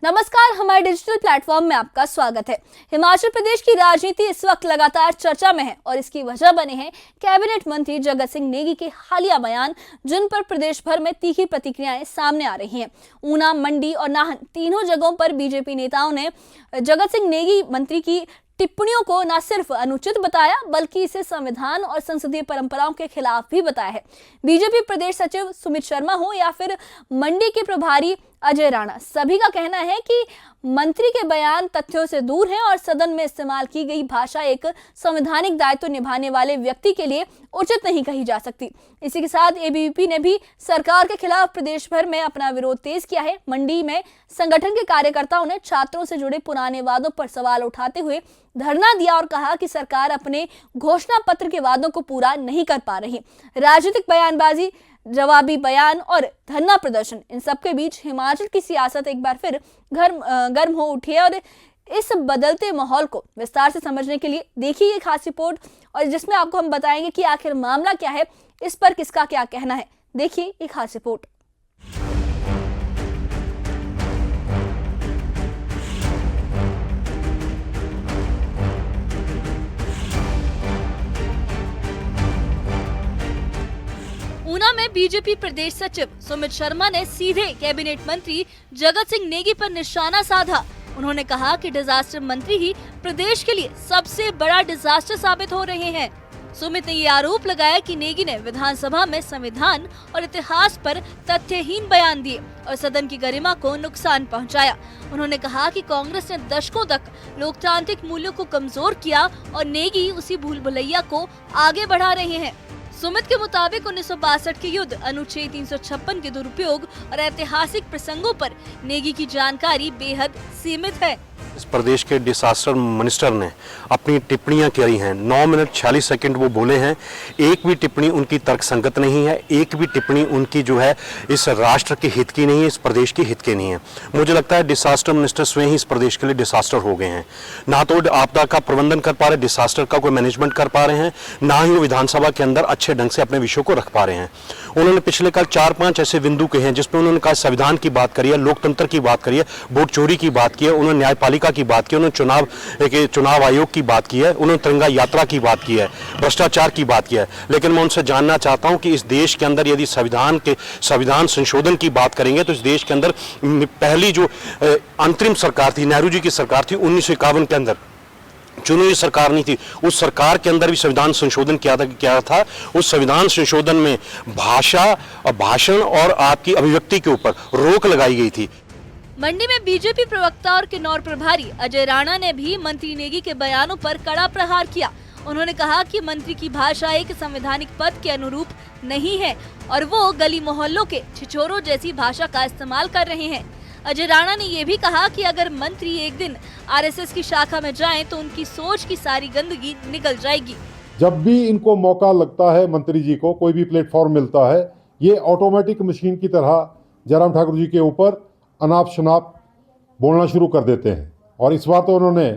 नमस्कार, हमारे digital platform में आपका स्वागत है। हिमाचल प्रदेश की राजनीति इस वक्त लगातार चर्चा में है और इसकी वजह बने हैं कैबिनेट मंत्री जगत सिंह नेगी के हालिया बयान, जिन पर प्रदेश भर में तीखी प्रतिक्रियाएं सामने आ रही हैं। ऊना, मंडी और नाहन तीनों जगहों पर बीजेपी नेताओं ने जगत सिंह नेगी मंत्री की टिप्पणियों को न सिर्फ अनुचित बताया, बल्कि इसे संविधान और संसदीय परंपराओं के खिलाफ भी बताया है। बीजेपी प्रदेश सचिव सुमित शर्मा हो या फिर मंडी के प्रभारी अजय राणा, सभी का कहना है कि मंत्री के बयान तथ्यों से दूर हैं और सदन में इस्तेमाल की गई भाषा एक संवैधानिक दायित्व निभाने वाले व्यक्ति के लिए उचित नहीं कही जा सकती। इसी के साथ एबीवीपी ने भी सरकार के खिलाफ प्रदेश भर में अपना विरोध तेज किया है। मंडी में संगठन के कार्यकर्ताओं ने छात्रों से जुड़े पुराने वादों पर सवाल उठाते हुए धरना दिया और कहा कि सरकार अपने घोषणा पत्र के वादों को पूरा नहीं कर पा रही। राजनीतिक बयानबाजी, जवाबी बयान और धरना प्रदर्शन, इन सब के बीच हिमाचल की सियासत एक बार फिर गर्म हो उठी है। और इस बदलते माहौल को विस्तार से समझने के लिए देखिए ये खास रिपोर्ट, और जिसमें आपको हम बताएंगे कि आखिर मामला क्या है, इस पर किसका क्या कहना है। देखिए ये खास रिपोर्ट। ऊना में बीजेपी प्रदेश सचिव सुमित शर्मा ने सीधे कैबिनेट मंत्री जगत सिंह नेगी पर निशाना साधा। उन्होंने कहा कि डिजास्टर मंत्री ही प्रदेश के लिए सबसे बड़ा डिजास्टर साबित हो रहे हैं। सुमित ने ये आरोप लगाया कि नेगी ने विधानसभा में संविधान और इतिहास पर तथ्यहीन बयान दिए और सदन की गरिमा को नुकसान पहुंचाया। उन्होंने कहा कि कांग्रेस ने दशकों तक लोकतांत्रिक मूल्यों को कमजोर किया और नेगी उसी भूल भुलैया को आगे बढ़ा रहे हैं। सुमित के मुताबिक 1962 के युद्ध, अनुच्छेद 356 के दुरुपयोग और ऐतिहासिक प्रसंगों पर नेगी की जानकारी बेहद सीमित है। इस प्रदेश के डिसास्टर मिनिस्टर ने अपनी टिप्पणियां करी हैं। 9 मिनट 46 सेकंड वो बोले हैं। एक भी टिप्पणी उनकी तर्कसंगत नहीं है, एक भी टिप्पणी उनकी जो है इस राष्ट्र के हित की नहीं है, इस प्रदेश के हित की नहीं है। मुझे लगता है डिसास्टर मिनिस्टर स्वयं ही इस प्रदेश के लिए डिसास्टर हो गए हैं। ना तो आपदा का प्रबंधन कर पा रहे, डिसास्टर का कोई मैनेजमेंट कर पा रहे हैं, ना ही वो विधानसभा के अंदर अच्छे ढंग से अपने विषयों को रख पा रहे हैं। उन्होंने पिछले कल 4-5 ऐसे बिंदु कहे हैं जिसमें उन्होंने कहा संविधान की बात करी है, लोकतंत्र की बात करी है, वोट चोरी की बात की है, उन्होंने न्यायपालिका की बात की, उन्होंने चुनाव आयोग की बात की है, उन्होंने तिरंगा यात्रा की बात की है, भ्रष्टाचार की बात की है। लेकिन मैं उनसे जानना चाहता हूं कि इस देश के अंदर यदि संविधान संशोधन की बात करेंगे तो इस देश के अंदर पहली जो अंतरिम सरकार थी, नेहरू जी की सरकार थी, 1951 के अंदर चुनी हुई सरकार नहीं थी, उस सरकार के अंदर भी संविधान संशोधन किया था। उस संविधान संशोधन में भाषा और भाषण और आपकी अभिव्यक्ति के ऊपर रोक लगाई गई थी। मंडी में बीजेपी प्रवक्ता और किन्नौर प्रभारी अजय राणा ने भी मंत्री नेगी के बयानों पर कड़ा प्रहार किया। उन्होंने कहा कि मंत्री की भाषा एक संवैधानिक पद के अनुरूप नहीं है और वो गली मोहल्लों के छिछोरों जैसी भाषा का इस्तेमाल कर रहे हैं। अजय राणा ने ये भी कहा कि अगर मंत्री एक दिन आरएसएस की शाखा में जाएं तो उनकी सोच की सारी गंदगी निकल जाएगी। जब भी इनको मौका लगता है, मंत्री जी को कोई भी प्लेटफॉर्म मिलता है, ये ऑटोमेटिक मशीन की तरह जयराम ठाकुर जी के ऊपर अनाप शनाप बोलना शुरू कर देते हैं। और इस बार तो उन्होंने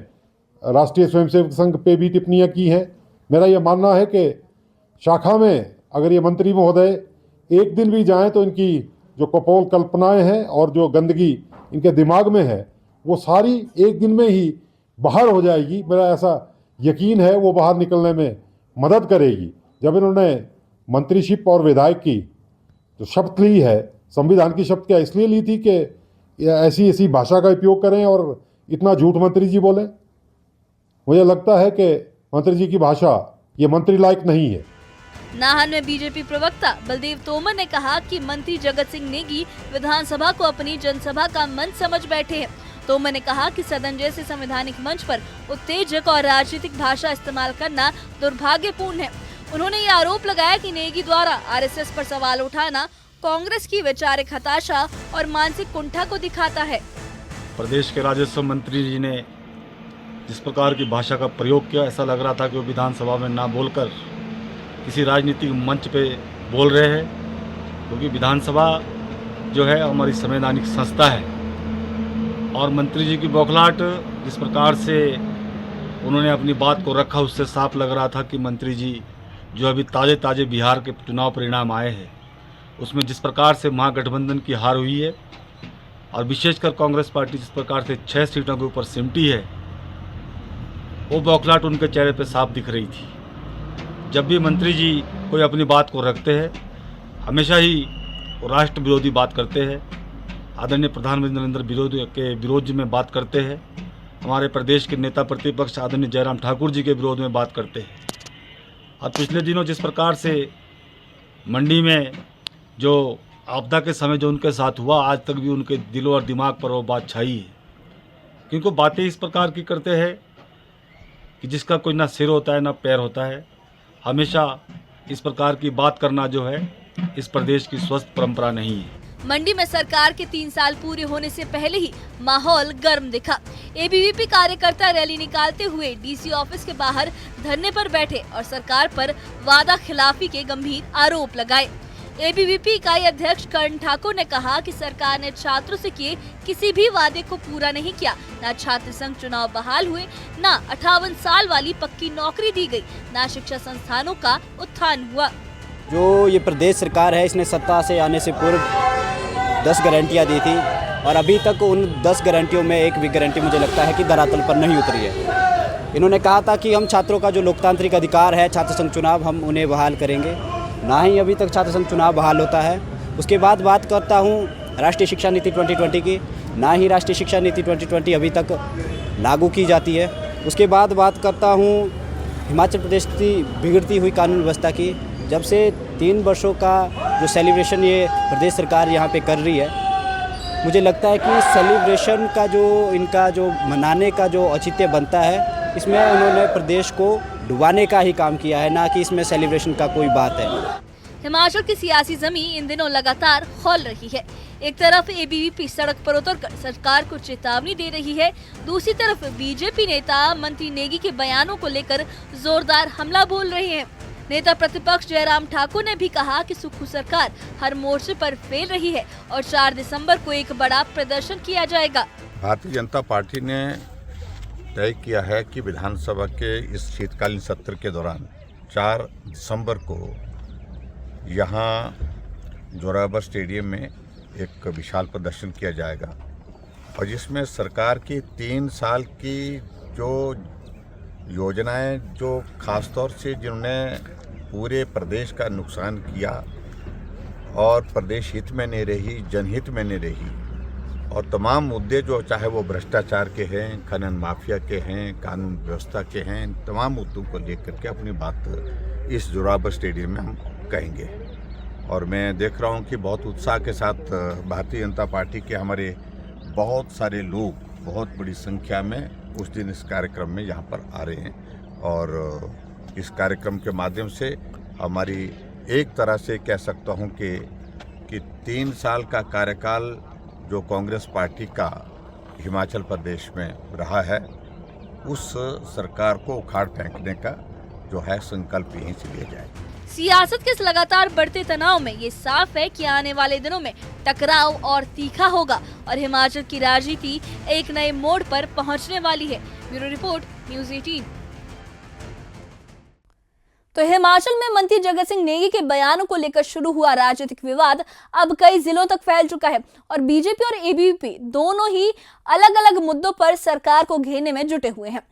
राष्ट्रीय स्वयंसेवक संघ पे भी टिप्पणियां की हैं। मेरा ये मानना है कि शाखा में अगर ये मंत्री महोदय एक दिन भी जाएं तो इनकी जो कपोल कल्पनाएं हैं और जो गंदगी इनके दिमाग में है वो सारी एक दिन में ही बाहर हो जाएगी। मेरा ऐसा यकीन है वो बाहर निकलने में मदद करेगी। जब इन्होंने मंत्रीशिप और विधायक की जो शपथ ली है, संविधान की शपथ क्या इसलिए ली थी कि ऐसी भाषा का उपयोग करें और इतना झूठ मंत्री जी बोले? मुझे लगता है कि मंत्री जी की भाषा ये मंत्री लायक नहीं है। नाहन में बीजेपी प्रवक्ता बलदेव तोमर ने कहा कि मंत्री जगत सिंह नेगी विधानसभा को अपनी जनसभा का मंच समझ बैठे हैं। तोमर ने कहा कि सदन जैसे संवैधानिक मंच पर उत्तेजक और राजनीतिक भाषा इस्तेमाल करना दुर्भाग्यपूर्ण है। उन्होंने ये आरोप लगाया कि नेगी द्वारा आरएसएस पर सवाल उठाना कांग्रेस की वैचारिक हताशा और मानसिक कुंठा को दिखाता है। प्रदेश के राजस्व मंत्री जी ने जिस प्रकार की भाषा का प्रयोग किया, ऐसा लग रहा था कि वो विधानसभा में ना बोलकर किसी राजनीतिक मंच पे बोल रहे हैं, क्योंकि विधानसभा जो है हमारी संवैधानिक संस्था है। और मंत्री जी की बौखलाहट जिस प्रकार से उन्होंने अपनी बात को रखा, उससे साफ लग रहा था कि मंत्री जी जो अभी ताज़े बिहार के चुनाव परिणाम आए हैं उसमें जिस प्रकार से महागठबंधन की हार हुई है, और विशेषकर कांग्रेस पार्टी जिस प्रकार से 6 सीटों के ऊपर सिमटी है, वो बौखलाहट उनके चेहरे पे साफ दिख रही थी। जब भी मंत्री जी कोई अपनी बात को रखते हैं, हमेशा ही वो राष्ट्र विरोधी बात करते हैं, आदरणीय प्रधानमंत्री नरेंद्र मोदी के विरोध में बात करते हैं, हमारे प्रदेश के नेता प्रतिपक्ष आदरणीय जयराम ठाकुर जी के विरोध में बात करते हैं। और पिछले दिनों जिस प्रकार से मंडी में जो आपदा के समय जो उनके साथ हुआ, आज तक भी उनके दिलों और दिमाग पर वो बात छाई है, क्योंकि बातें इस प्रकार की करते हैं कि जिसका कोई ना सिर होता है ना पैर होता है। हमेशा इस प्रकार की बात करना जो है इस प्रदेश की स्वस्थ परंपरा नहीं है। मंडी में सरकार के 3 साल पूरे होने से पहले ही माहौल गर्म दिखा। एबीवीपी कार्यकर्ता रैली निकालते हुए डीसी ऑफिस के बाहर धरने पर बैठे और सरकार पर वादा खिलाफी के गंभीर आरोप लगाए। एबीवीपी इकाई अध्यक्ष कर्ण ठाकुर ने कहा कि सरकार ने छात्रों से किए किसी भी वादे को पूरा नहीं किया। न छात्र संघ चुनाव बहाल हुए, न 58 साल वाली पक्की नौकरी दी गई, न शिक्षा संस्थानों का उत्थान हुआ। जो ये प्रदेश सरकार है, इसने सत्ता से आने से पूर्व 10 गारंटियाँ दी थी और अभी तक उन 10 गारंटियों में एक भी गारंटी मुझे लगता है कि धरातल पर नहीं उतरी है। इन्होंने कहा था कि हम छात्रों का जो लोकतांत्रिक अधिकार है छात्र संघ चुनाव, हम उन्हें बहाल करेंगे। ना ही अभी तक छात्र संघ चुनाव बहाल होता है। उसके बाद बात करता हूँ राष्ट्रीय शिक्षा नीति 2020 की, ना ही राष्ट्रीय शिक्षा नीति 2020 अभी तक लागू की जाती है। उसके बाद बात करता हूँ हिमाचल प्रदेश की बिगड़ती हुई कानून व्यवस्था की। जब से 3 वर्षों का जो सेलिब्रेशन ये प्रदेश सरकार यहाँ पे कर रही है, मुझे लगता है कि सेलिब्रेशन का जो इनका जो मनाने का जो औचित्य बनता है, इसमें उन्होंने प्रदेश को डुबाने का ही काम किया है, ना कि इसमें सेलिब्रेशन का कोई बात है। हिमाचल की सियासी जमीन इन दिनों लगातार खौल रही है। एक तरफ एबीवीपी सड़क पर उतरकर सरकार को चेतावनी दे रही है, दूसरी तरफ बीजेपी नेता मंत्री नेगी के बयानों को लेकर जोरदार हमला बोल रहे हैं। नेता प्रतिपक्ष जयराम ठाकुर ने भी कहा कि सुक्खू सरकार हर मोर्चे पर फेल रही है और 4 दिसंबर को एक बड़ा प्रदर्शन किया जाएगा। भारतीय जनता पार्टी ने तय किया है कि विधानसभा के इस शीतकालीन सत्र के दौरान 4 दिसंबर को यहाँ जोरावर स्टेडियम में एक विशाल प्रदर्शन किया जाएगा और जिसमें सरकार की 3 साल की जो योजनाएं, जो खासतौर से जिन्होंने पूरे प्रदेश का नुकसान किया और प्रदेश हित में नहीं रही, जनहित में नहीं रही, और तमाम मुद्दे जो चाहे वो भ्रष्टाचार के हैं, खनन माफिया के हैं, कानून व्यवस्था के हैं, इन तमाम मुद्दों को लेकर के अपनी बात इस जोरावर स्टेडियम में हम कहेंगे। और मैं देख रहा हूँ कि बहुत उत्साह के साथ भारतीय जनता पार्टी के हमारे बहुत सारे लोग बहुत बड़ी संख्या में उस दिन इस कार्यक्रम में यहाँ पर आ रहे हैं और इस कार्यक्रम के माध्यम से हमारी एक तरह से कह सकता हूँ कि 3 साल का कार्यकाल जो कांग्रेस पार्टी का हिमाचल प्रदेश में रहा है, उस सरकार को उखाड़ फेंकने का जो है संकल्प यहीं से लिया जाए। सियासत के इस लगातार बढ़ते तनाव में ये साफ है कि आने वाले दिनों में टकराव और तीखा होगा और हिमाचल की राजनीति एक नए मोड़ पर पहुंचने वाली है। Bureau report, news 18। तो हिमाचल में मंत्री जगत सिंह नेगी के बयानों को लेकर शुरू हुआ राजनीतिक विवाद अब कई जिलों तक फैल चुका है और बीजेपी और एबीवीपी दोनों ही अलग अलग मुद्दों पर सरकार को घेरने में जुटे हुए हैं।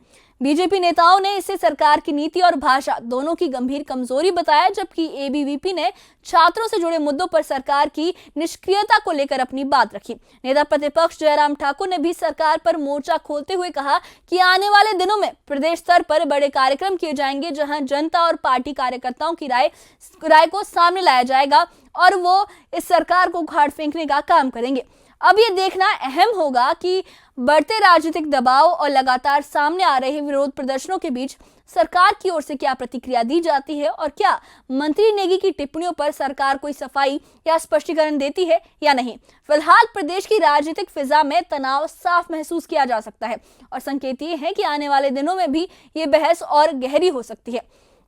बीजेपी नेताओं ने इसे सरकार की नीति और भाषा दोनों की गंभीर कमजोरी बताया, जबकि एबीवीपी ने छात्रों से जुड़े मुद्दों पर सरकार की निष्क्रियता को लेकर अपनी बात रखी। नेता प्रतिपक्ष जयराम ठाकुर ने भी सरकार पर मोर्चा खोलते हुए कहा कि आने वाले दिनों में प्रदेश स्तर पर बड़े कार्यक्रम किए जाएंगे, जहां जनता और पार्टी कार्यकर्ताओं की राय को सामने लाया जाएगा और वो इस सरकार को उखाड़ फेंकने का काम करेंगे। अब ये देखना अहम होगा कि बढ़ते राजनीतिक दबाव और लगातार सामने आ रहे विरोध प्रदर्शनों के बीच सरकार की ओर से क्या प्रतिक्रिया दी जाती है और क्या मंत्री नेगी की टिप्पणियों पर सरकार कोई सफाई या स्पष्टीकरण देती है या नहीं। फिलहाल प्रदेश की राजनीतिक फिजा में तनाव साफ महसूस किया जा सकता है और संकेत ये है कि आने वाले दिनों में भी ये बहस और गहरी हो सकती है।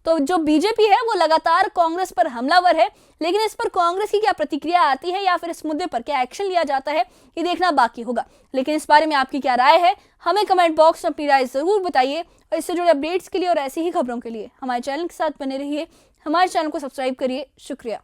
तो जो बीजेपी है वो लगातार कांग्रेस पर हमलावर है, लेकिन इस पर कांग्रेस की क्या प्रतिक्रिया आती है या फिर इस मुद्दे पर क्या एक्शन लिया जाता है, ये देखना बाकी होगा। लेकिन इस बारे में आपकी क्या राय है, हमें कमेंट बॉक्स में अपनी राय जरूर बताइए और इससे जुड़े अपडेट्स के लिए और ऐसी ही खबरों के लिए हमारे चैनल के साथ बने रहिए। हमारे चैनल को सब्सक्राइब करिए। शुक्रिया।